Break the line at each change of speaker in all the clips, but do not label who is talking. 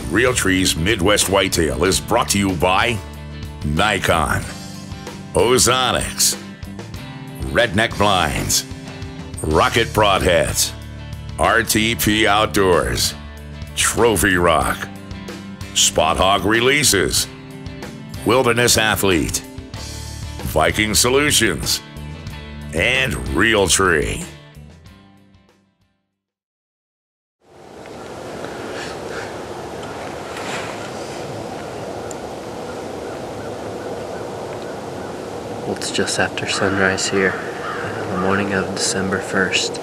Realtree's Midwest Whitetail is brought to you by Nikon, Ozonics, Redneck Blinds, Rocket Broadheads, RTP Outdoors, Trophy Rock, Spot Hog Releases, Wilderness Athlete, Viking Solutions, and Realtree.
Well, it's just after sunrise here, the morning of December 1st.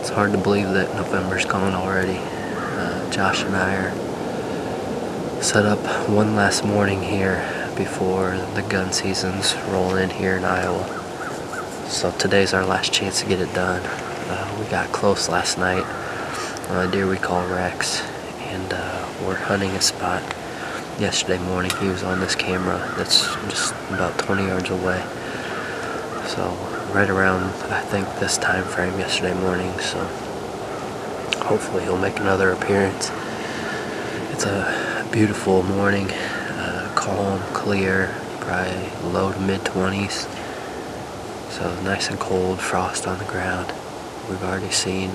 It's hard to believe that November's gone already. Josh and I are set up one last morning here before the gun seasons roll in here in Iowa. So today's our last chance to get it done. We got close last night on a deer we call Rex, and we're hunting a spot. Yesterday morning he was on this camera that's just about 20 yards away. So right around, I think, this time frame yesterday morning, so hopefully he'll make another appearance. It's a beautiful morning, calm, clear, probably low to mid-20s. So nice and cold, frost on the ground. We've already seen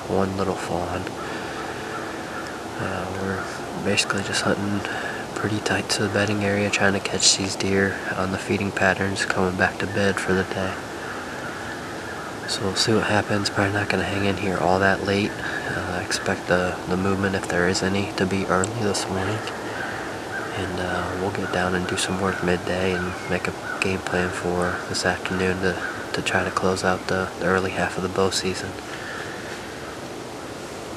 one little fawn. We're basically just hunting pretty tight to the bedding area, trying to catch these deer on the feeding patterns, coming back to bed for the day. So we'll see what happens. Probably not going to hang in here all that late. I expect the movement, if there is any, to be early this morning. And we'll get down and do some work midday and make a game plan for this afternoon to try to close out the early half of the bow season.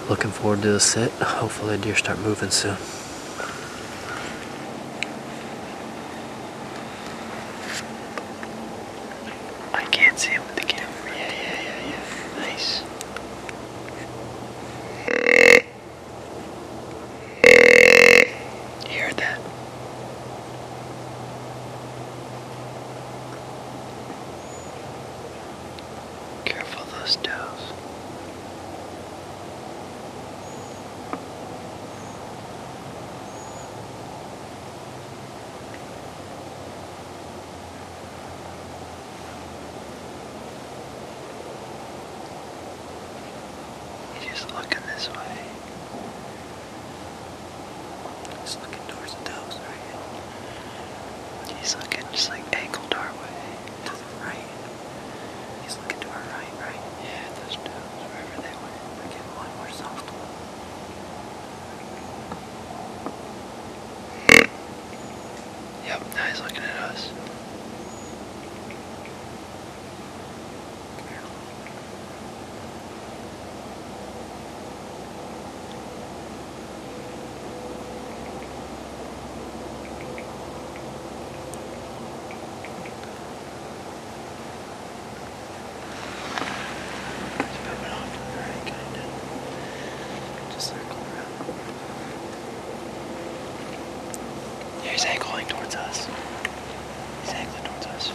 Looking forward to the sit. Hopefully the deer start moving soon. I can't see it with the camera. Yeah. Nice. You heard that? Careful those toes. He's looking this way. He's looking towards the toes, right? He's looking just like angled our way. To the right. He's looking to our right? Yeah, those toes, wherever they went. We're getting one more soft one. Yep, now he's looking at us. He's angling towards us. He's angling towards us.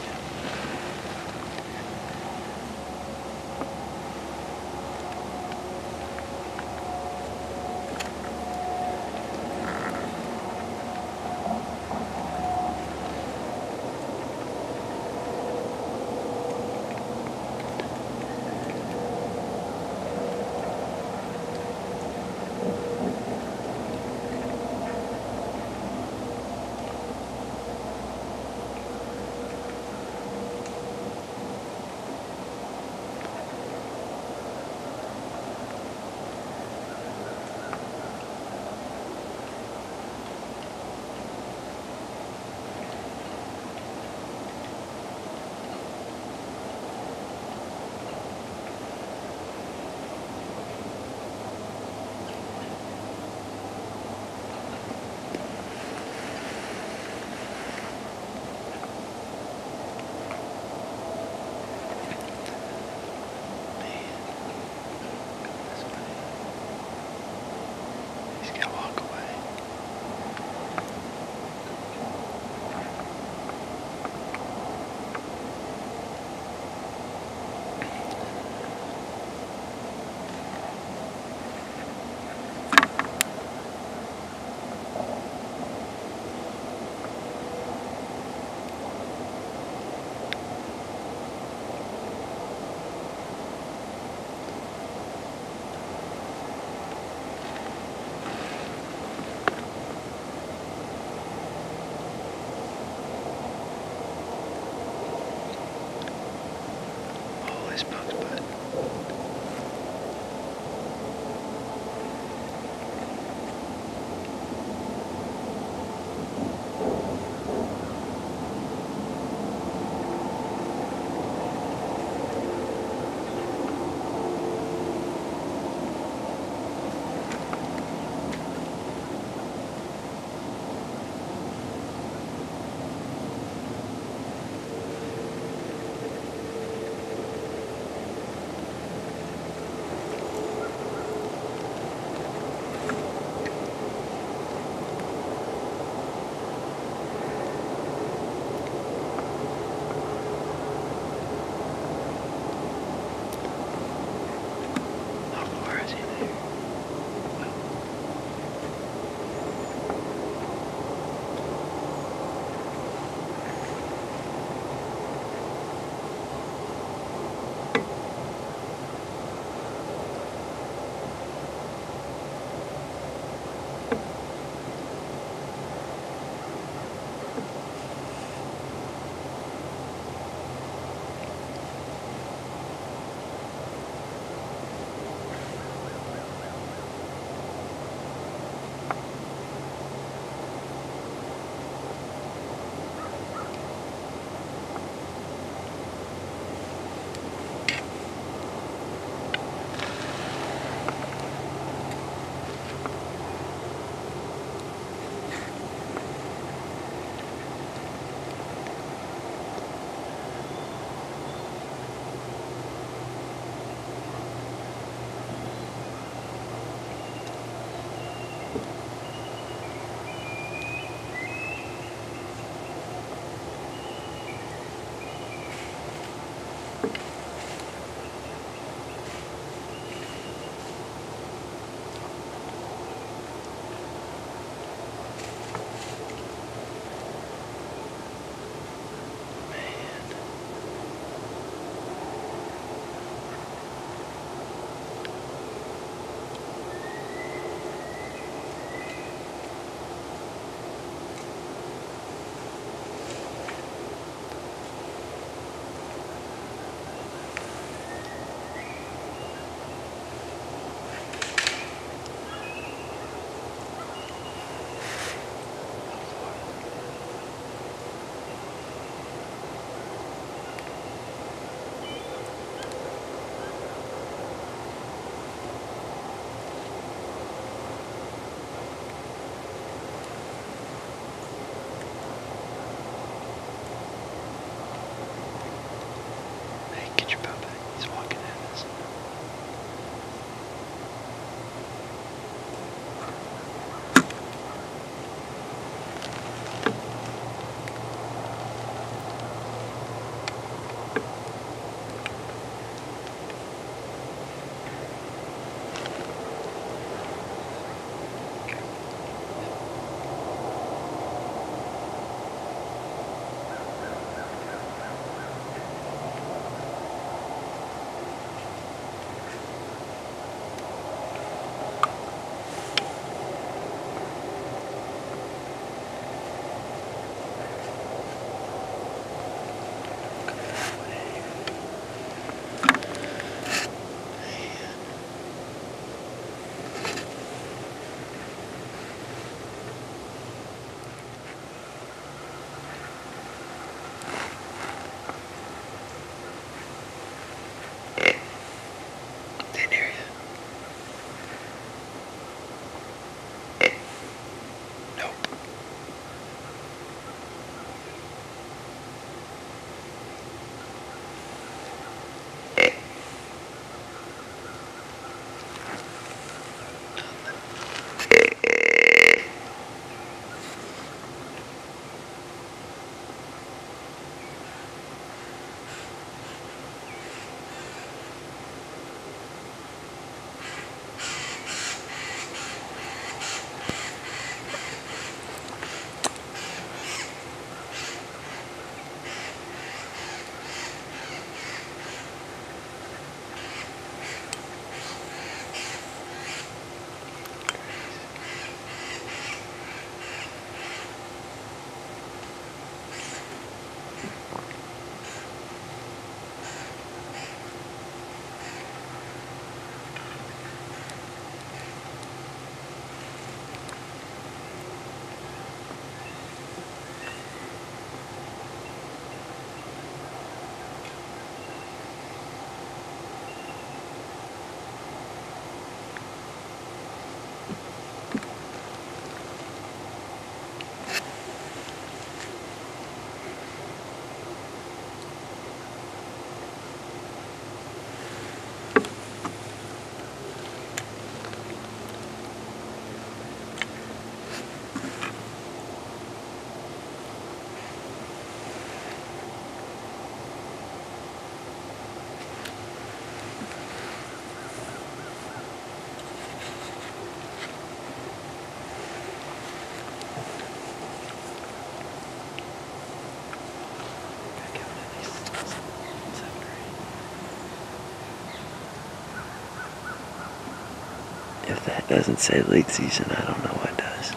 That doesn't say late season, I don't know what does.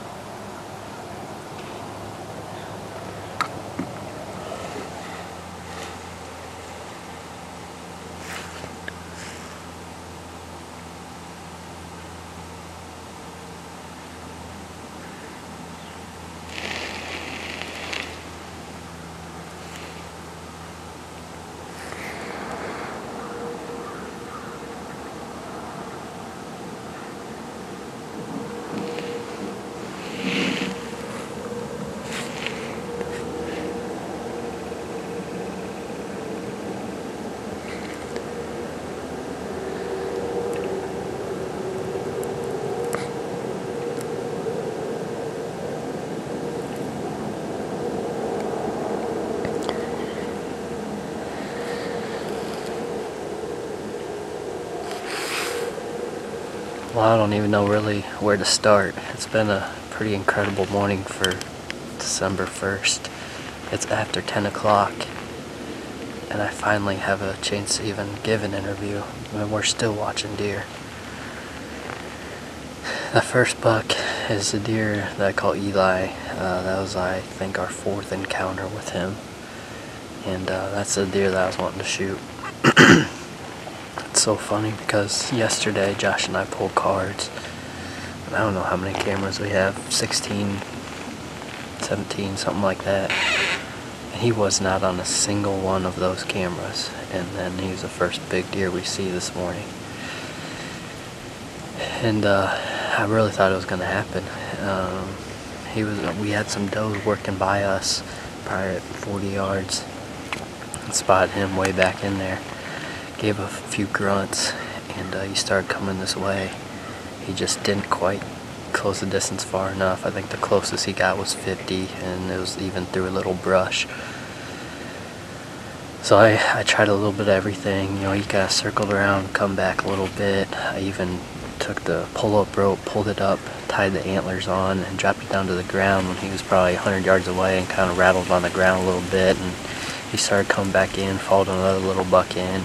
Well, I don't even know really where to start. It's been a pretty incredible morning for December 1st. It's after 10 o'clock, and I finally have a chance to even give an interview, and we're still watching deer. The first buck is a deer that I call Eli. That was, I think, our 4th encounter with him, and that's the deer that I was wanting to shoot. It's so funny because yesterday Josh and I pulled cards, and I don't know how many cameras we have, 16, 17, something like that, and he was not on a single one of those cameras, and then he's the first big deer we see this morning. And I really thought it was going to happen. We had some does working by us, probably at 40 yards, and spotted him way back in there. Gave a few grunts, and he started coming this way. He just didn't quite close the distance far enough. I think the closest he got was 50, and it was even through a little brush. So I tried a little bit of everything. You know, he kind of circled around, come back a little bit. I even took the pull-up rope, pulled it up, tied the antlers on, and dropped it down to the ground when he was probably 100 yards away, and kind of rattled on the ground a little bit, and he started coming back in, followed another little buck in.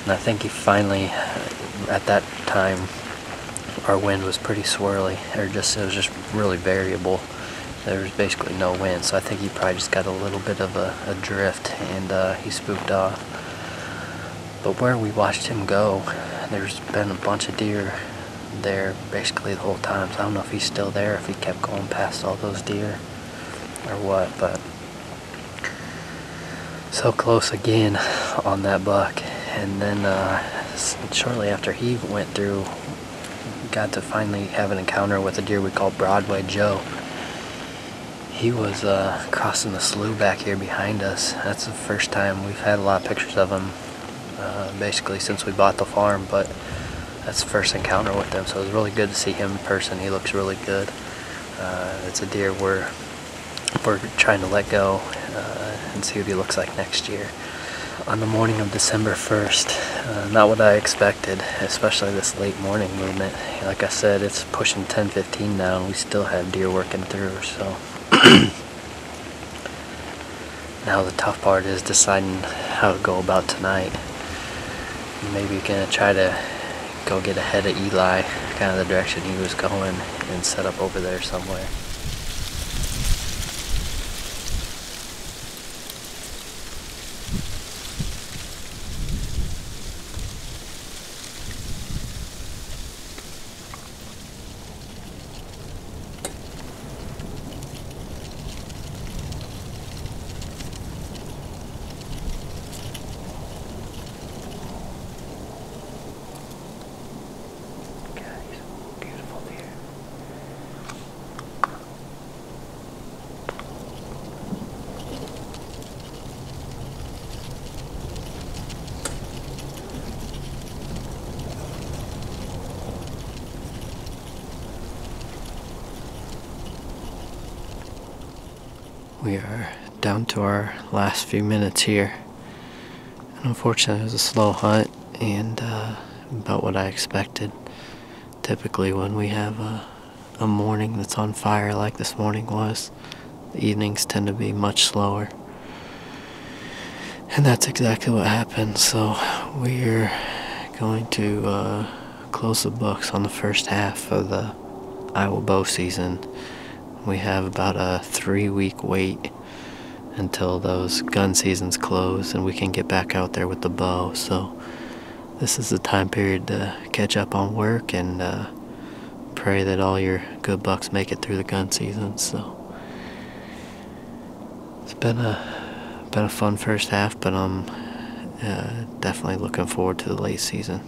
And I think he finally, at that time, our wind was pretty swirly, it was just really variable. There was basically no wind, so I think he probably just got a little bit of a drift, and he spooked off. But where we watched him go, there's been a bunch of deer there basically the whole time, so I don't know if he's still there, if he kept going past all those deer, or what, but so close again on that buck. And then shortly after he went through, got to finally have an encounter with a deer we call Broadway Joe. He was crossing the slough back here behind us. That's the first time we've had a lot of pictures of him, basically since we bought the farm, but that's the first encounter with him, so it was really good to see him in person. He looks really good. It's a deer we're trying to let go and see what he looks like next year. On the morning of December 1st, not what I expected, especially this late morning movement. Like I said, it's pushing 10:15 now, and we still have deer working through, so now the tough part is deciding how to go about tonight. Maybe gonna try to go get ahead of Eli, kind of the direction he was going, and set up over there somewhere. We are down to our last few minutes here, and unfortunately it was a slow hunt, and about what I expected. Typically when we have a morning that's on fire like this morning was, the evenings tend to be much slower, and that's exactly what happened. So we're going to close the books on the first half of the Iowa bow season. We have about a 3-week wait until those gun seasons close and we can get back out there with the bow. So this is the time period to catch up on work and pray that all your good bucks make it through the gun season. So it's been a fun first half, but I'm definitely looking forward to the late season.